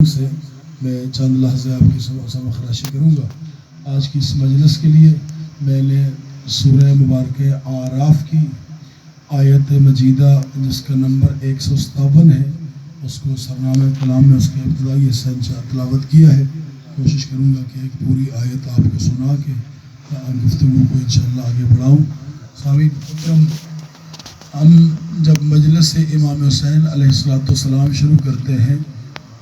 سے میں چند لحظے آپ کی سبق خراشی کروں گا۔ آج کی اس مجلس کے لیے میں نے سورہ مبارکہ اعراف کی آیت مجیدہ جس کا نمبر 157 ہے اس کو سرنامہ کلام میں اس کے ابتدائی حصہ تلاوت کیا ہے۔ کوشش کروں گا کہ ایک پوری آیت آپ کو سنا کے گفتگو کو انشاءاللہ آگے بڑھاؤں۔ سامعین، ہم جب مجلس امام حسین علیہ السلام شروع کرتے ہیں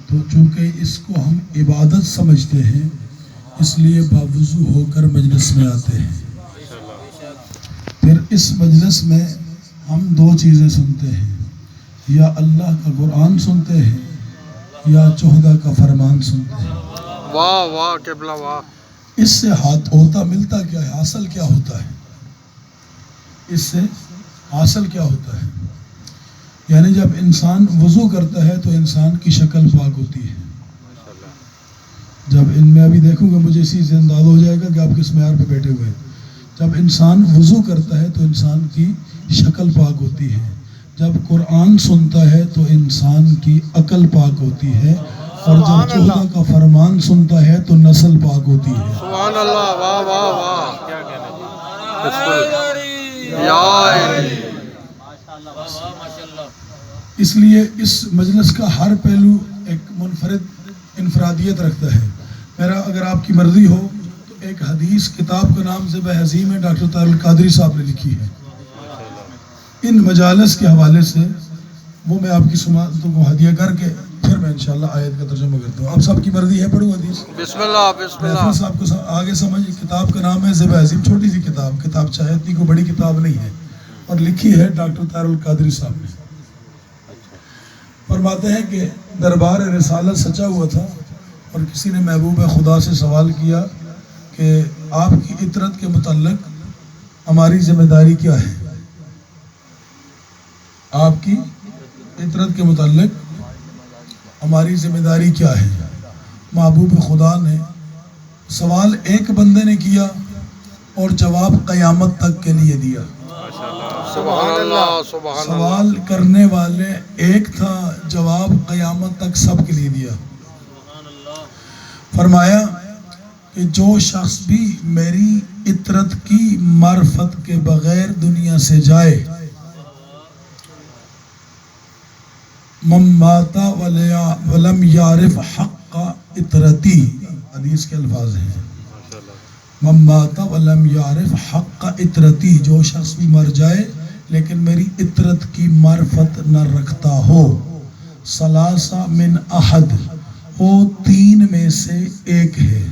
تو چونکہ اس کو ہم عبادت سمجھتے ہیں اس لیے باوضو ہو کر مجلس میں آتے ہیں۔ پھر اس مجلس میں ہم دو چیزیں سنتے ہیں، یا اللہ کا قرآن سنتے ہیں یا چوہدہ کا فرمان سنتے ہیں۔ واہ واہ قبلہ واہ۔ اس سے ہاتھ ہوتا ملتا کیا ہے، حاصل کیا ہوتا ہے؟ اس سے حاصل کیا ہوتا ہے؟ یعنی جب انسان وضو کرتا ہے تو انسان کی شکل پاک ہوتی ہے۔ جب ان میں ابھی دیکھوں گا مجھے اسی سے اندازہ ہو جائے گا کہ آپ کس معیار پہ بیٹھے ہوئے ہیں۔ جب انسان وضو کرتا ہے تو انسان کی شکل پاک ہوتی ہے۔ جب قرآن سنتا ہے تو انسان کی عقل پاک ہوتی ہے، اور جب چوہدہ کا فرمان سنتا ہے تو نسل پاک ہوتی ہے۔ سبحان اللہ، واہ واہ واہ، کیا کہنا جی۔ اس لیے اس مجلس کا ہر پہلو ایک منفرد انفرادیت رکھتا ہے۔ میرا اگر آپ کی مرضی ہو تو ایک حدیث کتاب کا نام ذبح عظیم ہے، ڈاکٹر طاہر القادری صاحب نے لکھی ہے۔ ان مجالس کے حوالے سے وہ میں آپ کی سماعتوں کو ہدیہ کر کے پھر میں انشاءاللہ آیت کا ترجمہ کرتا ہوں۔ آپ سب کی مرضی ہے پڑھوں حدیث؟ بسم اللہ بسم اللہ۔ صاحب کو آگے سمجھ، کتاب کا نام ہے ذبح عظیم، چھوٹی سی کتاب چاہے اتنی کوئی بڑی کتاب نہیں ہے، اور لکھی ہے ڈاکٹر طاہر القادری صاحب نے۔ فرماتے ہیں کہ دربار رسالت سجا ہوا تھا اور کسی نے محبوب خدا سے سوال کیا کہ آپ کی عطرت کے متعلق ہماری ذمہ داری کیا ہے؟ آپ کی عطرت کے متعلق ہماری ذمہ داری کیا ہے؟ محبوب خدا نے سوال ایک بندے نے کیا اور جواب قیامت تک کے لیے دیا۔ سبحان اللہ سبحان اللہ۔ سوال کرنے والے ایک تھا، جواب قیامت تک سب کے لیے دیا۔ فرمایا کہ جو شخص بھی میری عطرت کی معرفت کے بغیر دنیا سے جائے، من مات ولم یعرف حق عطرتی، حدیث کے الفاظ ہیں، من مات ولم یعرف حق عطرتی، جو شخص بھی مر جائے لیکن میری عطرت کی معرفت نہ رکھتا ہو، ثلاثہ من احد، وہ تین میں سے ایک ہے۔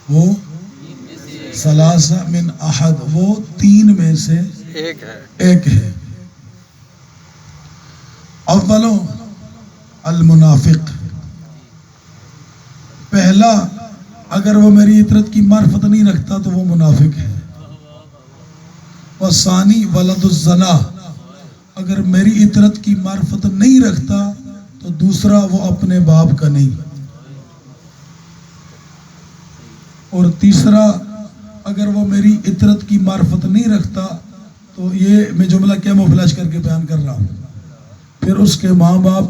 وہ ثلاثہ من احد، وہ تین میں سے ایک ہے۔ اولو المنافق، پہلا اگر وہ میری عطرت کی معرفت نہیں رکھتا تو وہ منافق ہے۔ وثانی ولد الزنا، اگر میری عطرت کی معرفت نہیں رکھتا تو دوسرا وہ اپنے باپ کا نہیں، اور تیسرا اگر وہ میری عطرت کی معرفت نہیں رکھتا تو یہ میں جملہ کیا مفلش کر کے بیان کر رہا ہوں، پھر اس کے ماں باپ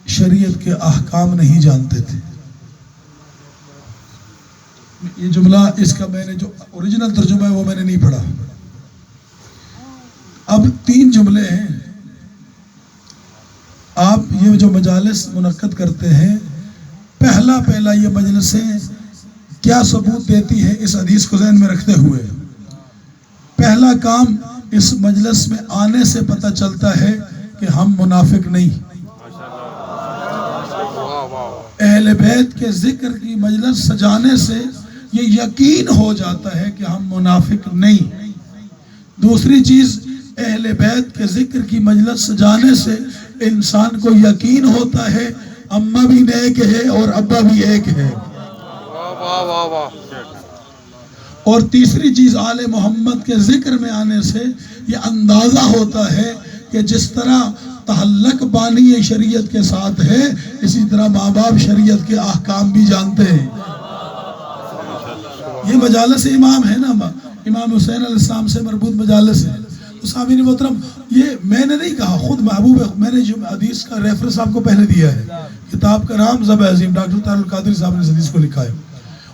شریعت کے احکام نہیں جانتے تھے۔ یہ جملہ اس کا میں نے جو اوریجنل ترجمہ ہے وہ میں نے نہیں پڑھا۔ اب تین جملے ہیں۔ آپ یہ جو مجالس منعقد کرتے ہیں، پہلا یہ مجلسیں کیا ثبوت دیتی ہے اس حدیث کو ذہن میں رکھتے ہوئے؟ پہلا کام اس مجلس میں آنے سے پتہ چلتا ہے کہ ہم منافق نہیں۔ اہل بیت کے ذکر کی مجلس سجانے سے یہ یقین ہو جاتا ہے کہ ہم منافق نہیں۔ دوسری چیز، اہل بیت کے ذکر کی مجلس سجانے سے انسان کو یقین ہوتا ہے اماں بھی نیک ہے اور ابا بھی ایک ہے۔ اور تیسری چیز، آل محمد کے ذکر میں آنے سے یہ اندازہ ہوتا ہے کہ جس طرح تعلق بانی شریعت کے ساتھ ہے اسی طرح ماں باپ شریعت کے احکام بھی جانتے ہیں۔ یہ مجالس امام ہے نا، امام حسین علیہ السلام سے مربوط مجالس ہے، सामीन मोहतरम, ये मैंने नहीं कहा, खुद महबूब, मैंने जो हदीस का रेफरेंस आपको पहले दिया है, किताब का नाम ज़ब अज़ीम, डॉक्टर तारुल कादरी साहब ने इस हदीस को लिखा है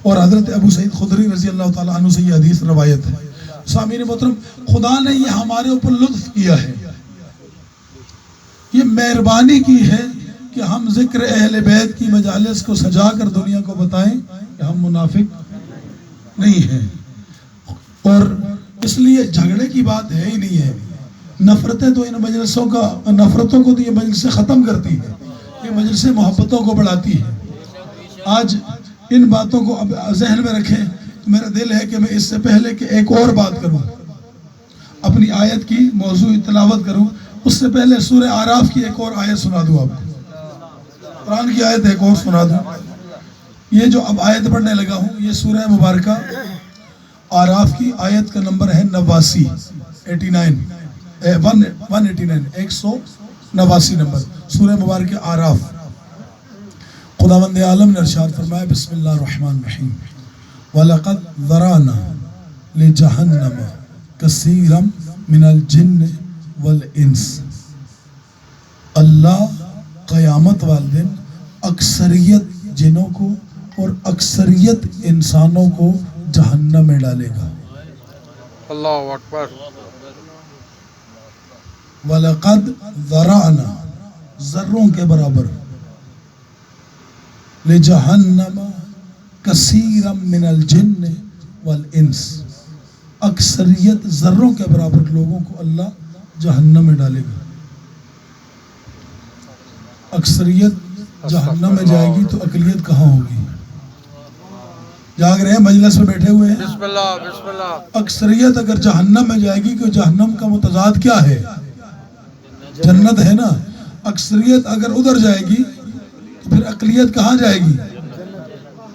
और हज़रत अबू सईद खुदरी रज़ी अल्लाह ताला अन्हु से ये हदीस रवायत है। सामीन मोहतरम, खुदा ने ये हमारे ऊपर लुत्फ़ किया है, ये मेहरबानी की है कि हम ज़िक्र अहले बैत की मजालिस को सजा कर दुनिया को बताएं कि हम मुनाफिक नहीं हैं। और इसलिए झगड़े की बात है ही नहीं है। नफरतें तो इन मजलिसों का, नफरतों को तो ये मजलिसें ख़त्म करती है, ये मजलिसें मोहब्बतों को बढ़ाती है। आज इन बातों को अब जहन में रखें। तो मेरा दिल है कि मैं इससे पहले कि एक और बात करूं, अपनी आयत की मौजूद तिलावत करूं, उससे पहले सूरह आराफ की एक और आयत सुना दूं आपको, कुरान की आयत एक और सुना दूं। ये जो अब आयत पढ़ने लगा हूं, ये सूरह मुबारका आराफ की आयत का नंबर है 89, 189 नंबर, सूरह मुबारक आराफ। खुदावंद आलम ने इरशाद फरमाया, बिस्मिल्लाहिर रहमानिर रहीम, वलक़द ज़राना लिजहन्नम कसीरम मिनल जिन्न वल इंस। अल्लाह क़यामत वाले दिन अक्सरियत जिनों को और अक्सरियत इंसानों को जहन्नम में डालेगा। अल्लाहु अकबर। वलक़द ज़राना, ज़र्रों के बराबर, ले जहन्नम कसीरम मिनल जिन्न वल इंस, अक्सरियत ज़र्रों के बराबर लोगों को अल्लाह जहन्नम में डालेगा। अक्सरियत जहन्नम में जाएगी तो अकलियत कहाँ होगी? जाग रहे हैं, मजलिस में बैठे हुए हैं। बिस्मिल्लाह बिस्मिल्लाह। अक्सरियत अगर जहन्नम में जाएगी, कि जहन्नम का मुतजाद क्या है? जन्नत है ना। अक्सरियत अगर उधर जाएगी तो फिर अकलियत कहाँ जाएगी?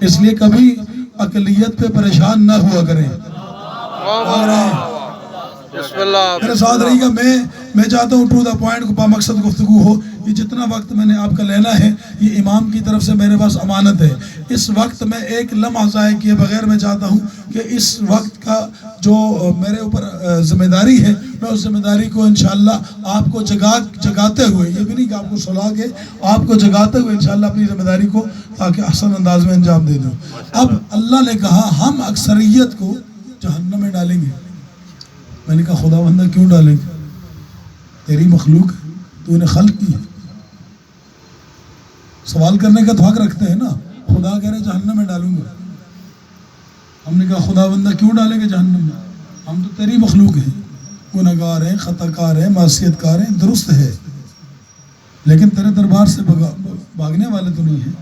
इसलिए कभी अकलियत पे परेशान ना हुआ करें। मेरे साथ रहिएगा। मैं चाहता हूँ टू द पॉइंट को बामकसद गुफ्तगू हो। ये जितना वक्त मैंने आपका लेना है, ये इमाम की तरफ से मेरे पास अमानत है। इस वक्त में एक लम्हा ज़ाया किए बगैर मैं चाहता हूँ कि इस वक्त का जो मेरे ऊपर जिम्मेदारी है, मैं उस जिम्मेदारी को इंशाअल्लाह आपको जगाते हुए, ये भी नहीं कि आपको सुला के, आपको जगाते हुए इंशाअल्लाह अपनी जिम्मेदारी को ताकि अहसन अंदाज में अंजाम दे दूँ। अब अल्लाह ने कहा हम अक्सरियत को जहन्नम में डालेंगे। मैंने कहा खुदा बंदा क्यों डालेंगे? तेरी मखलूक तूने खल्क की है। सवाल करने का तो हक रखते हैं ना। खुदा कह रहे जहन्नम में डालूंगा। हमने कहा खुदा बंदा क्यों डालेंगे जहन्नम में? हम तो तेरी मखलूक हैं, गुनहगार हैं, खताकार हैं, मासियतकार हैं, दुरुस्त है, लेकिन तेरे दरबार से भागने वाले तो नहीं है।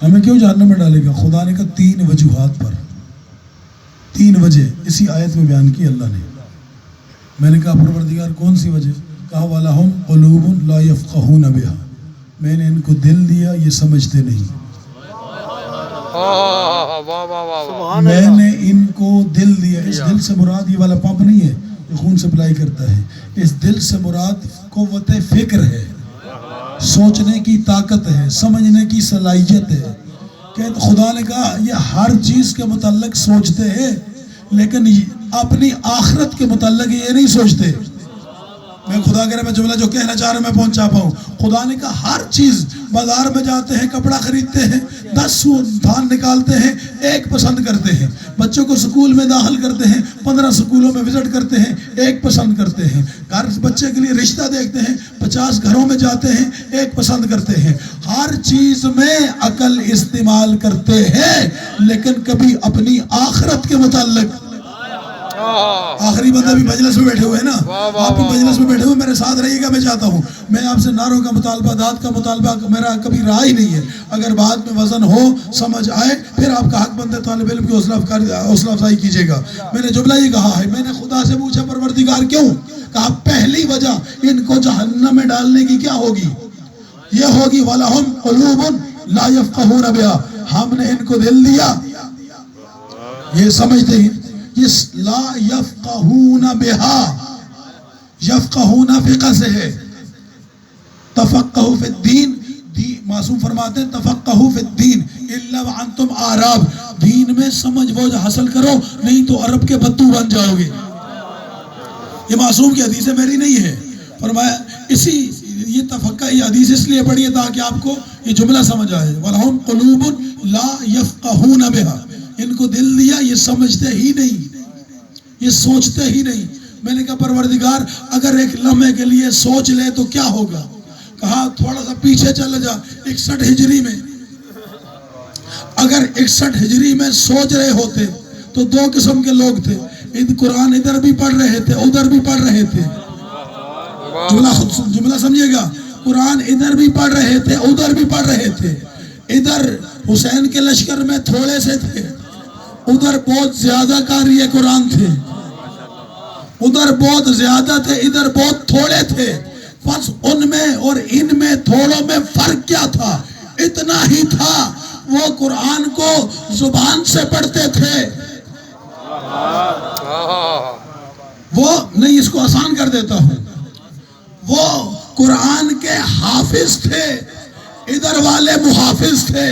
हमें क्यों जहन्नम में डालेगा? खुदा ने कहा 3 वजूहात पर, 3 वजह इसी आयत में बयान की अल्लाह ने। मैंने कहा परवरदिगार कौन सी वजह? कहा वलहुम क़ुलूबुन ला यफ़क़हून बिहा, मैंने इनको दिल दिया ये समझते नहीं। मैंने इनको दिल दिया। इस दिल से मुराद ये वाला पंप नहीं है जो खून सप्लाई करता है। इस दिल से मुराद क़ुव्वत फ़िक्र है, सोचने की ताकत है, समझने की सलाहियत है। कि खुदा ने कहा ये हर चीज़ के मुताल्लिक सोचते हैं, लेकिन अपनी आखिरत के मुताल्लिक ये नहीं सोचते। मैं खुदा कह रहा, मैं जुमला जो कहना चाह रहा मैं पहुंचा पाऊँ। खुदा ने कहा हर चीज़, बाजार में जाते हैं, कपड़ा खरीदते हैं, 10 धान निकालते हैं, एक पसंद करते हैं। बच्चों को स्कूल में दाखिल करते हैं, 15 स्कूलों में विजिट करते हैं, एक पसंद करते हैं। घर बच्चे के लिए रिश्ता देखते हैं, 50 घरों में जाते हैं, एक पसंद करते हैं। हर चीज़ में अकल इस्तेमाल करते हैं, लेकिन कभी अपनी आखिरत के मुताल्लिक। आखिरी बंदा भी मजलिस में बैठे हुए हैं ना, आप भी मजलिस में बैठे हुए, मेरे साथ रहिएगा। मैं चाहता हूँ, मैं आपसे नारों का मुतालबा, दाद का मुतालबा मेरा कभी रहा ही नहीं है। अगर बात में वजन हो, समझ आए, फिर आपका हक बनते तालिब इल्म की हौसला अफजाई कीजिएगा। मैंने जुमला ये कहा है, मैंने खुदा से पूछा परवरदिगार क्यों? कहा पहली वजह इनको जहन्नम में डालने की क्या होगी? ये होगी वलहुम क़ुलूबुन ला यफ़क़हून बिहा, हमने इनको दिल दिया, ये समझते ही। इस ला यफ़क़हून बिहा, यफ़क़हून फ़िक़ह से है, तफ़क़्क़हू फ़िद्दीन, मासूम फरमाते हैं तफ़क़्क़हू फ़िद्दीन इल्ला व अंतुम आराब, दीन में समझ वो हासिल करो, नहीं तो अरब के बद्दू बन जाओगे। یہ معصوم کی حدیث ہے، میری نہیں ہے. فرمایا یہ تفقہ یہ حدیث اس لیے پڑھی ہے تاکہ آپ کو یہ جملہ سمجھ آئے. وَلَهُمْ قُلُوبٌ لَا يَفْقَهُونَ بِهَا، ان کو دل دیا یہ سمجھتے ہی نہیں، یہ سوچتے ہی نہیں. میں نے کہا پروردگار اگر ایک لمحے کے لیے سوچ لے تو کیا ہوگا؟ کہا تھوڑا سا پیچھے چلے جا 61 ہجری میں. اگر 61 ہجری میں سوچ رہے ہوتے تو دو قسم کے لوگ تھے، قرآن ادھر بھی پڑھ رہے تھے ادھر بھی پڑھ رہے تھے. جملہ سمجھے گا، قرآن ادھر بھی پڑھ رہے تھے ادھر بھی پڑھ رہے تھے. ادھر حسین کے لشکر میں تھوڑے سے تھے، ادھر بہت زیادہ قاری قرآن تھے. ادھر بہت زیادہ تھے ادھر بہت تھوڑے تھے. بس ان میں اور ان میں تھوڑوں میں فرق کیا تھا؟ اتنا ہی تھا، وہ قرآن کو زبان سے پڑھتے تھے. وہ نہیں، اس کو آسان کر دیتا ہوں، وہ قرآن کے حافظ تھے، ادھر والے محافظ تھے.